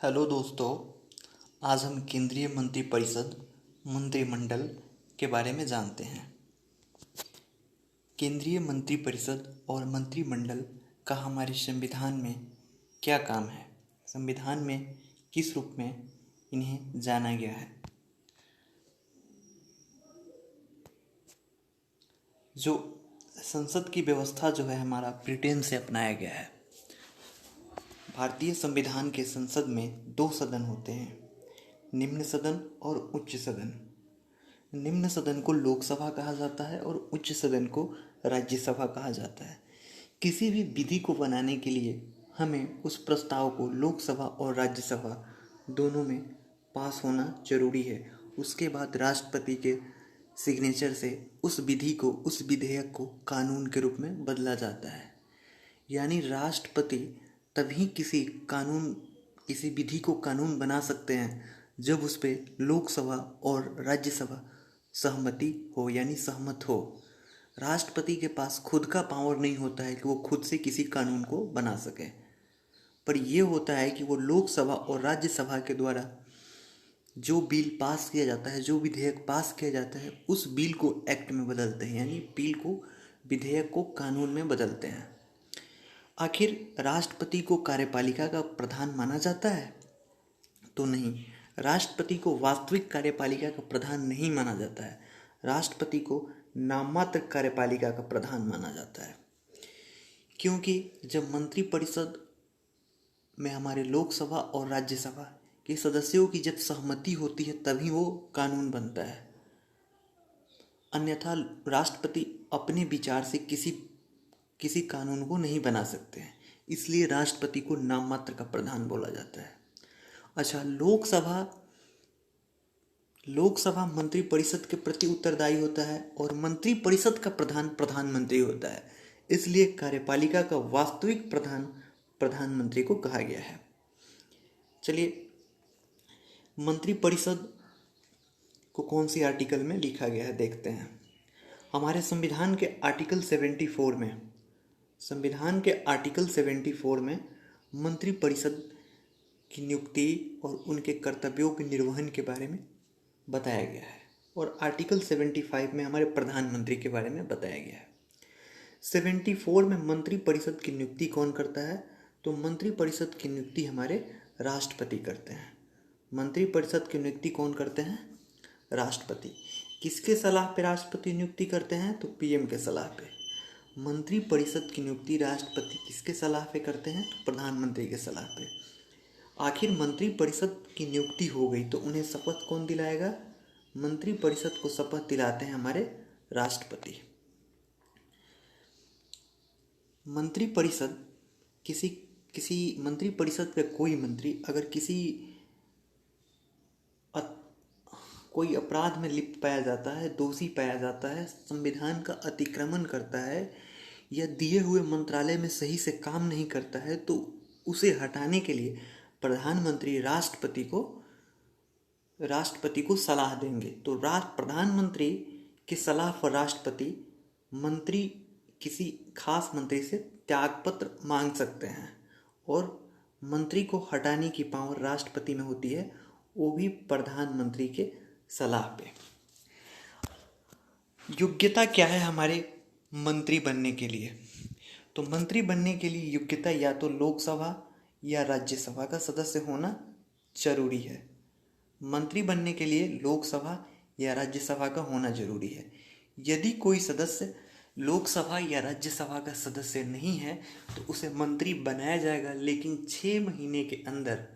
Hello दोस्तों। आज हम केंद्रीय मंत्रिपरिषद मंत्रिमंडल के बारे में जानते हैं। केंद्रीय मंत्रिपरिषद और मंत्रिमंडल का हमारे संविधान में क्या काम है, संविधान में किस रूप में इन्हें जाना गया है। जो संसद की व्यवस्था जो है हमारा ब्रिटेन से अपनाया गया है। भारतीय संविधान के संसद में दो सदन होते हैं, निम्न सदन और उच्च सदन। निम्न सदन को लोकसभा कहा जाता है और उच्च सदन को राज्यसभा कहा जाता है। किसी भी विधि को बनाने के लिए हमें उस प्रस्ताव को लोकसभा और राज्यसभा दोनों में पास होना जरूरी है। उसके बाद राष्ट्रपति के सिग्नेचर से उस विधि को, उस विधेयक को कानून के रूप में बदला जाता है। यानी राष्ट्रपति तभी किसी विधि को कानून बना सकते हैं जब उस पर लोकसभा और राज्यसभा सहमति हो, यानी सहमत हो। राष्ट्रपति के पास खुद का पावर नहीं होता है कि वो खुद से किसी कानून को बना सके, पर यह होता है कि वो लोकसभा और राज्यसभा के द्वारा जो बिल पास किया जाता है, जो विधेयक पास किया जाता है, उस बिल को एक्ट में बदलते हैं, यानी बिल को, विधेयक को कानून में बदलते हैं। आखिर राष्ट्रपति को कार्यपालिका का प्रधान माना जाता है? तो नहीं, राष्ट्रपति को वास्तविक कार्यपालिका का प्रधान नहीं माना जाता है। राष्ट्रपति को नाममात्र कार्यपालिका का प्रधान माना जाता है, क्योंकि जब मंत्रिपरिषद में हमारे लोकसभा और राज्यसभा के सदस्यों की जब सहमति होती है तभी वो कानून बनता है। अन्यथा राष्ट्रपति अपने विचार से किसी कानून को नहीं बना सकते हैं, इसलिए राष्ट्रपति को नाममात्र का प्रधान बोला जाता है। अच्छा, लोकसभा मंत्रिपरिषद के प्रति उत्तरदायी होता है और मंत्रिपरिषद का प्रधान प्रधानमंत्री होता है, इसलिए कार्यपालिका का वास्तविक प्रधान प्रधानमंत्री को कहा गया है। चलिए, मंत्रिपरिषद को कौन सी आर्टिकल में लिखा गया है देखते हैं। हमारे संविधान के आर्टिकल 74 में मंत्रिपरिषद की नियुक्ति और उनके कर्तव्यों के निर्वहन के बारे में बताया गया है, और आर्टिकल 75 में हमारे प्रधानमंत्री के बारे में बताया गया है। 74 में मंत्रिपरिषद की नियुक्ति कौन करता है? तो मंत्रिपरिषद की नियुक्ति हमारे राष्ट्रपति करते हैं। मंत्रिपरिषद की नियुक्ति कौन करते हैं? राष्ट्रपति। किसके सलाह पे राष्ट्रपति नियुक्ति करते हैं? तो पीएम के सलाह पे। मंत्रिपरिषद की नियुक्ति राष्ट्रपति किसके सलाह पे करते हैं? तो प्रधानमंत्री के सलाह पे। आखिर मंत्रिपरिषद की नियुक्ति हो गई तो उन्हें शपथ कौन दिलाएगा? मंत्रिपरिषद को शपथ दिलाते हैं हमारे राष्ट्रपति। मंत्रिपरिषद मंत्रिपरिषद का कोई मंत्री अगर कोई अपराध में लिप्त पाया जाता है, दोषी पाया जाता है, संविधान का अतिक्रमण करता है या दिए हुए मंत्रालय में सही से काम नहीं करता है, तो उसे हटाने के लिए प्रधानमंत्री राष्ट्रपति को सलाह देंगे। तो प्रधानमंत्री की सलाह पर राष्ट्रपति किसी खास मंत्री से त्यागपत्र मांग सकते हैं, और मंत्री को हटाने की पावर राष्ट्रपति में होती है, वो भी प्रधानमंत्री के सलाह पे। योग्यता क्या है हमारे मंत्री बनने के लिए? तो मंत्री बनने के लिए योग्यता या तो लोकसभा या राज्यसभा का सदस्य होना जरूरी है। मंत्री बनने के लिए लोकसभा या राज्यसभा का होना जरूरी है। यदि कोई सदस्य लोकसभा या राज्यसभा का सदस्य नहीं है तो उसे मंत्री बनाया जाएगा, लेकिन 6 महीने के अंदर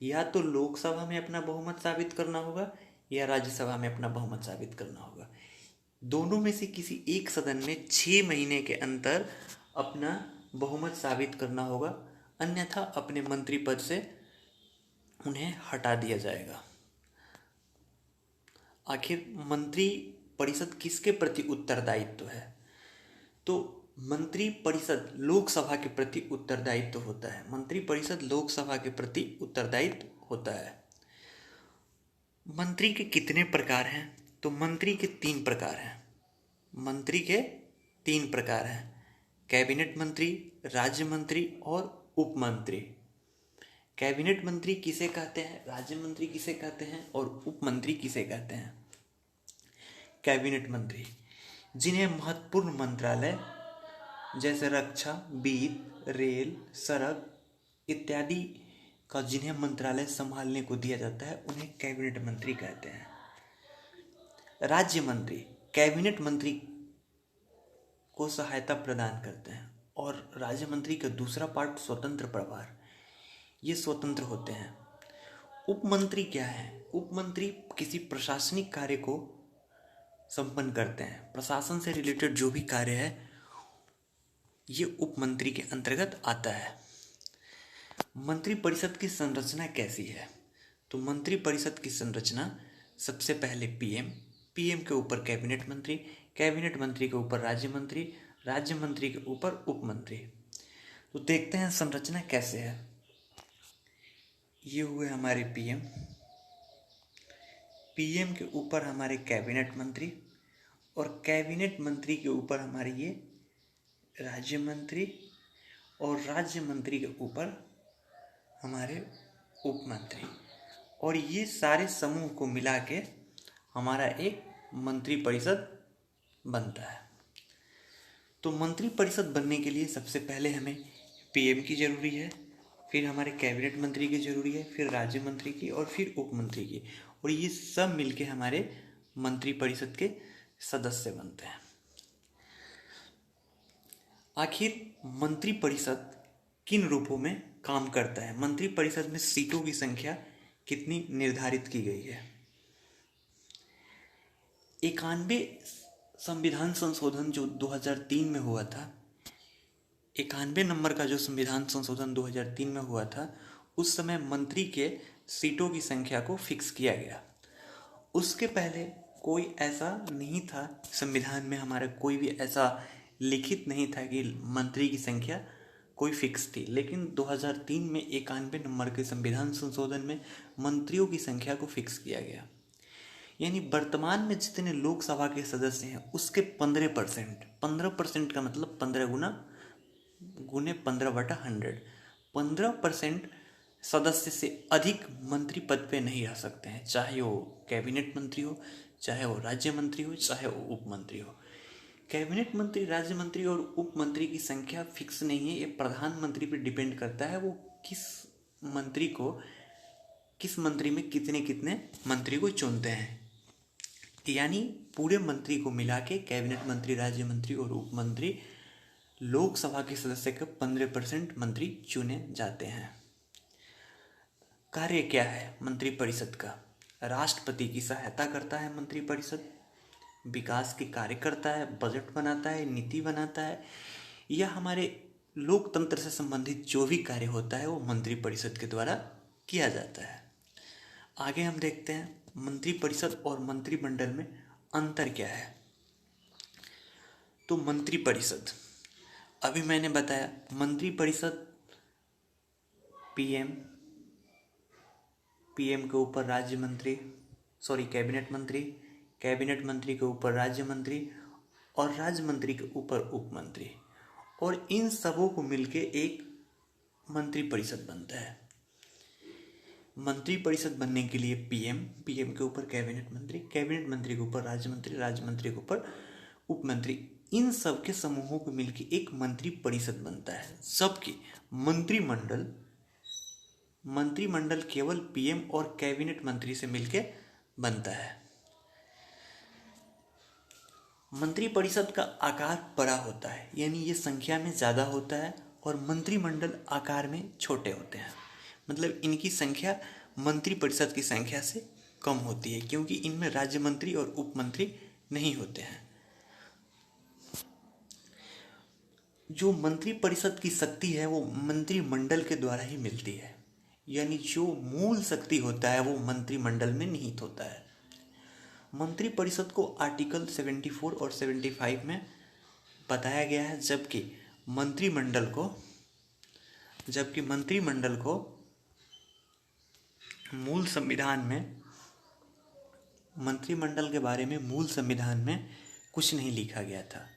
या तो लोकसभा में अपना बहुमत साबित करना होगा या राज्यसभा में अपना बहुमत साबित करना होगा। दोनों में से किसी एक सदन में 6 महीने के अंदर अपना बहुमत साबित करना होगा, अन्यथा अपने मंत्री पद से उन्हें हटा दिया जाएगा। आखिर मंत्री परिषद किसके प्रति उत्तरदायित्व है? तो मंत्रिपरिषद लोकसभा के प्रति उत्तरदायित्व होता है। मंत्रिपरिषद लोकसभा के प्रति उत्तरदायित्व होता है। मंत्री के कितने प्रकार हैं? तो मंत्री के 3 प्रकार हैं। कैबिनेट मंत्री, राज्य मंत्री और उप मंत्री। कैबिनेट मंत्री किसे कहते हैं, राज्य मंत्री किसे कहते हैं और उप मंत्री किसे कहते हैं। कैबिनेट मंत्री जिन्हें महत्वपूर्ण मंत्रालय जैसे रक्षा, वित्त, रेल, सड़क इत्यादि का जिन्हें मंत्रालय संभालने को दिया जाता है उन्हें कैबिनेट मंत्री कहते हैं। राज्य मंत्री कैबिनेट मंत्री को सहायता प्रदान करते हैं और राज्य मंत्री का दूसरा पार्ट स्वतंत्र प्रभार, ये स्वतंत्र होते हैं। उप मंत्री क्या है, उप मंत्री किसी प्रशासनिक कार्य को संपन्न करते हैं। प्रशासन से रिलेटेड जो भी कार्य है ये उप मंत्री के अंतर्गत आता है। मंत्रिपरिषद की संरचना कैसी है, तो मंत्रिपरिषद की संरचना सबसे पहले पीएम के ऊपर कैबिनेट मंत्री, कैबिनेट मंत्री के ऊपर राज्य मंत्री, राज्य मंत्री के ऊपर उप मंत्री। तो देखते हैं संरचना कैसे है। ये हुए हमारे पीएम के ऊपर हमारे कैबिनेट मंत्री और कैबिनेट मंत्री के ऊपर हमारे ये राज्य मंत्री और राज्य मंत्री के ऊपर हमारे उप मंत्री, और ये सारे समूह को मिला के हमारा एक मंत्रिपरिषद बनता है। तो मंत्रिपरिषद बनने के लिए सबसे पहले हमें पीएम की ज़रूरी है, फिर हमारे कैबिनेट मंत्री की ज़रूरी है, फिर राज्य मंत्री की और फिर उप मंत्री की, और ये सब मिलके हमारे मंत्रिपरिषद के सदस्य बनते हैं। आखिर मंत्रिपरिषद किन रूपों में काम करता है, मंत्रिपरिषद में सीटों की संख्या कितनी निर्धारित की गई है। 91 संविधान संशोधन जो 2003 में हुआ था, 91 नंबर का जो संविधान संशोधन 2003 में हुआ था, उस समय मंत्री के सीटों की संख्या को फिक्स किया गया। उसके पहले कोई ऐसा नहीं था, संविधान में हमारा कोई भी ऐसा लिखित नहीं था कि मंत्री की संख्या कोई फिक्स थी, लेकिन 2003 में 91 नंबर के संविधान संशोधन में मंत्रियों की संख्या को फिक्स किया गया। यानी वर्तमान में जितने लोकसभा के सदस्य हैं उसके 15% का मतलब 15 गुने 15/100, 15% सदस्य से अधिक मंत्री पद पे नहीं रह सकते हैं, चाहे वो कैबिनेट मंत्री हो, चाहे वो राज्य मंत्री हो, चाहे वो उप मंत्री हो। कैबिनेट मंत्री, राज्य मंत्री और उप मंत्री की संख्या फिक्स नहीं है, ये प्रधानमंत्री पे डिपेंड करता है, वो किस मंत्री में कितने कितने मंत्री को चुनते हैं। यानी पूरे मंत्री को मिला के कैबिनेट मंत्री, राज्य मंत्री और उप मंत्री लोकसभा के सदस्य का 15% मंत्री चुने जाते हैं। कार्य क्या है मंत्रिपरिषद का, राष्ट्रपति की सहायता करता है मंत्रिपरिषद, विकास के कार्य करता है, बजट बनाता है, नीति बनाता है, यह हमारे लोकतंत्र से संबंधित जो भी कार्य होता है वो मंत्रिपरिषद के द्वारा किया जाता है। आगे हम देखते हैं मंत्रिपरिषद और मंत्रिमंडल में अंतर क्या है। तो मंत्रिपरिषद, अभी मैंने बताया मंत्रिपरिषद पीएम के ऊपर राज्य मंत्री, कैबिनेट मंत्री, कैबिनेट मंत्री के ऊपर राज्य मंत्री और राज्य मंत्री के ऊपर उप मंत्री, और इन सबों को मिलके एक मंत्रिपरिषद बनता है। मंत्रिपरिषद बनने के लिए पीएम के ऊपर कैबिनेट मंत्री, कैबिनेट मंत्री के ऊपर राज्य मंत्री, राज्य मंत्री के ऊपर उप मंत्री, इन सब के समूहों को मिलके एक मंत्रिपरिषद बनता है। सबकी मंत्रिमंडल केवल पीएम और कैबिनेट मंत्री से मिलके बनता है। मंत्रिपरिषद का आकार बड़ा होता है, यानी ये संख्या में ज़्यादा होता है, और मंत्रिमंडल आकार में छोटे होते हैं। मतलब इनकी संख्या मंत्रिपरिषद की संख्या से कम होती है, क्योंकि इनमें राज्य मंत्री और उप मंत्री नहीं होते हैं। जो मंत्रिपरिषद की शक्ति है वो मंत्रिमंडल के द्वारा ही मिलती है, यानी जो मूल शक्ति होता है वो मंत्रिमंडल में निहित होता है। मंत्रिपरिषद को आर्टिकल 74 और 75 में बताया गया है, जबकि मंत्रिमंडल को मूल संविधान में, मंत्रिमंडल के बारे में मूल संविधान में कुछ नहीं लिखा गया था।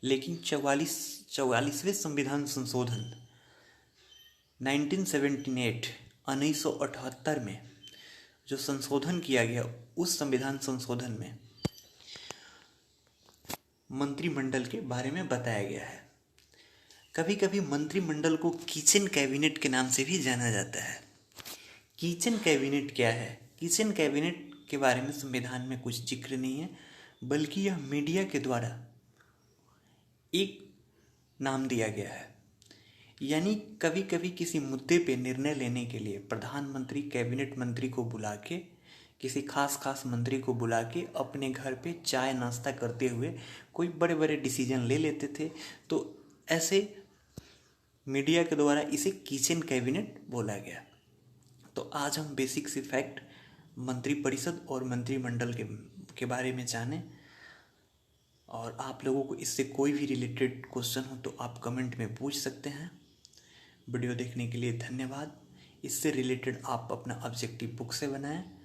लेकिन 44वें संविधान संशोधन 1978 1978 में जो संशोधन किया गया, उस संविधान संशोधन में मंत्रिमंडल के बारे में बताया गया है। कभी कभी मंत्रिमंडल को किचन कैबिनेट के नाम से भी जाना जाता है। किचन कैबिनेट क्या है? किचन कैबिनेट के बारे में संविधान में कुछ जिक्र नहीं है, बल्कि यह मीडिया के द्वारा एक नाम दिया गया है। यानी कभी कभी किसी मुद्दे पे निर्णय लेने के लिए प्रधानमंत्री कैबिनेट मंत्री को बुला के, किसी खास मंत्री को बुला के अपने घर पे चाय नाश्ता करते हुए कोई बड़े बड़े डिसीजन ले लेते थे। तो ऐसे मीडिया के द्वारा इसे किचन कैबिनेट बोला गया। तो आज हम बेसिक सी फैक्ट मंत्रिपरिषद और मंत्रिमंडल के बारे में जानें। और आप लोगों को इससे कोई भी रिलेटेड क्वेश्चन हो तो आप कमेंट में पूछ सकते हैं। वीडियो देखने के लिए धन्यवाद। इससे रिलेटेड आप अपना ऑब्जेक्टिव बुक से बनाएं।